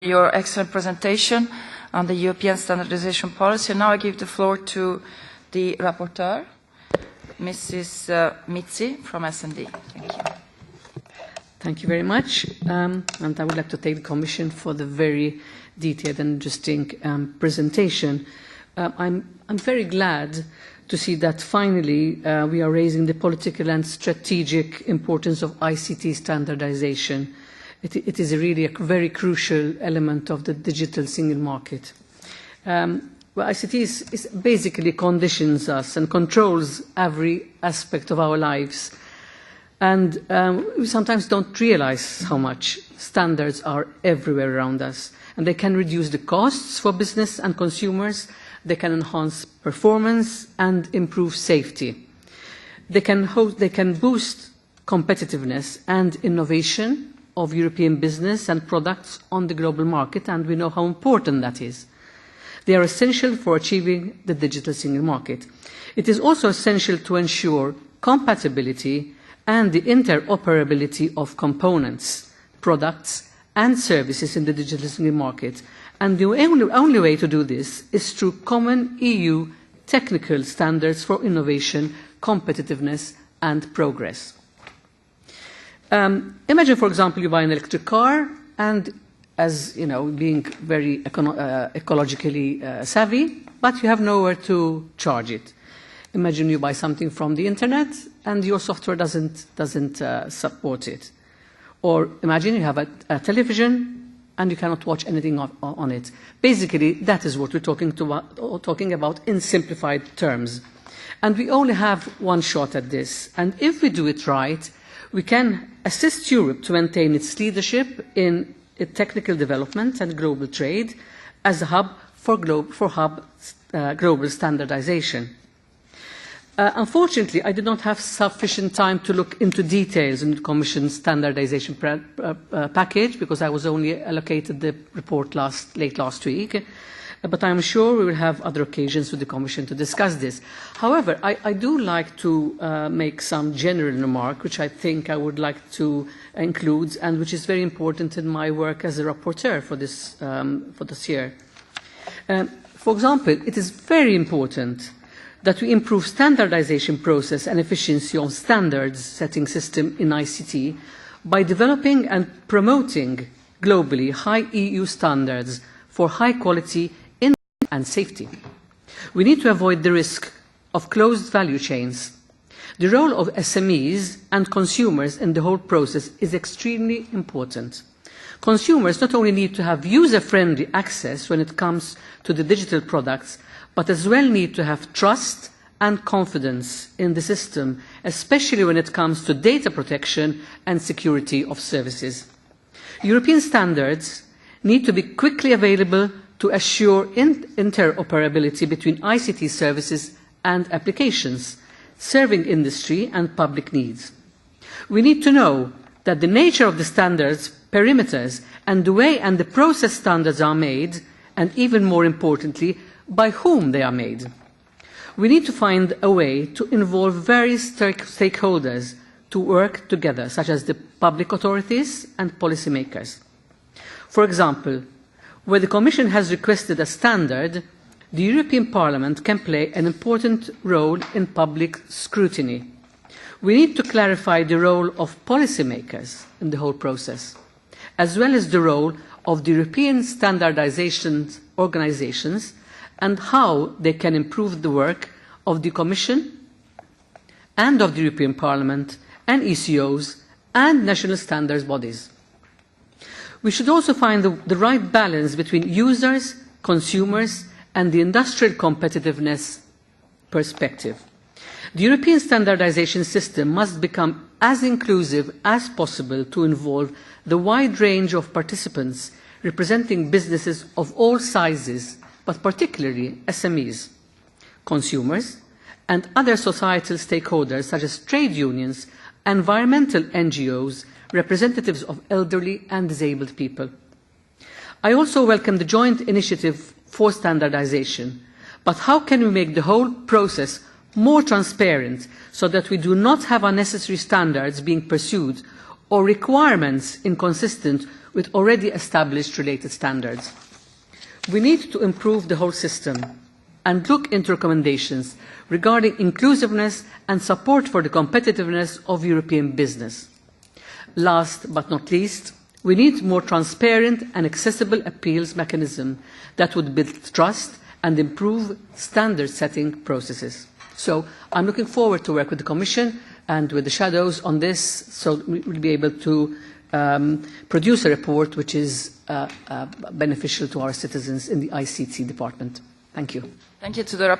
Your excellent presentation on the European standardization policy. Now I give the floor to the rapporteur, Mrs. Mizzi from S&D. Thank you. Thank you very much. And I would like to thank the Commission for the very detailed and interesting presentation. I'm very glad to see that finally we are raising the political and strategic importance of ICT standardization. It is really a very crucial element of the digital single market. Well, ICT basically conditions us and controls every aspect of our lives. And we sometimes don't realize how much standards are everywhere around us. And they can reduce the costs for business and consumers. They can enhance performance and improve safety. They can boost competitiveness and innovation of European business and products on the global market, and we know how important that is. They are essential for achieving the digital single market. It is also essential to ensure compatibility and the interoperability of components, products and services in the digital single market. And the only way to do this is through common EU technical standards for innovation, competitiveness and progress. Imagine, for example, you buy an electric car, and as you know, being very ecologically savvy, but you have nowhere to charge it. Imagine you buy something from the internet, and your software doesn't support it. Or imagine you have a television, and you cannot watch anything on it. Basically, that is what we're talking about in simplified terms. And we only have one shot at this. And if we do it right, we can assist Europe to maintain its leadership in technical development and global trade as a hub for global standardization. Unfortunately, I did not have sufficient time to look into details in the Commission's standardization package because I was only allocated the report late last week. But I am sure we will have other occasions with the Commission to discuss this. However, I do like to make some general remark, which I think I would like to include, and which is very important in my work as a rapporteur for this year. For example, it is very important that we improve standardization process and efficiency of standards setting system in ICT by developing and promoting globally high EU standards for high quality and safety. We need to avoid the risk of closed value chains. The role of SMEs and consumers in the whole process is extremely important. Consumers not only need to have user-friendly access when it comes to the digital products, but as well need to have trust and confidence in the system, especially when it comes to data protection and security of services. European standards need to be quickly available to assure interoperability between ICT services and applications, serving industry and public needs. We need to know that the nature of the standards, perimeters, and the way and the process standards are made, and even more importantly, by whom they are made. We need to find a way to involve various stakeholders to work together, such as the public authorities and policymakers. For example, where the Commission has requested a standard, the European Parliament can play an important role in public scrutiny. We need to clarify the role of policymakers in the whole process, as well as the role of the European standardisation organisations and how they can improve the work of the Commission and of the European Parliament and ECOs and national standards bodies. We should also find the right balance between users, consumers, and the industrial competitiveness perspective. The European standardisation system must become as inclusive as possible to involve the wide range of participants representing businesses of all sizes, but particularly SMEs, consumers, and other societal stakeholders such as trade unions, environmental NGOs, representatives of elderly and disabled people. I also welcome the joint initiative for standardisation, but how can we make the whole process more transparent so that we do not have unnecessary standards being pursued or requirements inconsistent with already established related standards. We need to improve the whole system and look into recommendations regarding inclusiveness and support for the competitiveness of European business. Last but not least, we need more transparent and accessible appeals mechanism that would build trust and improve standard-setting processes. So I'm looking forward to work with the Commission and with the shadows on this, so we will be able to produce a report which is beneficial to our citizens in the ICT department. Thank you. Thank you to the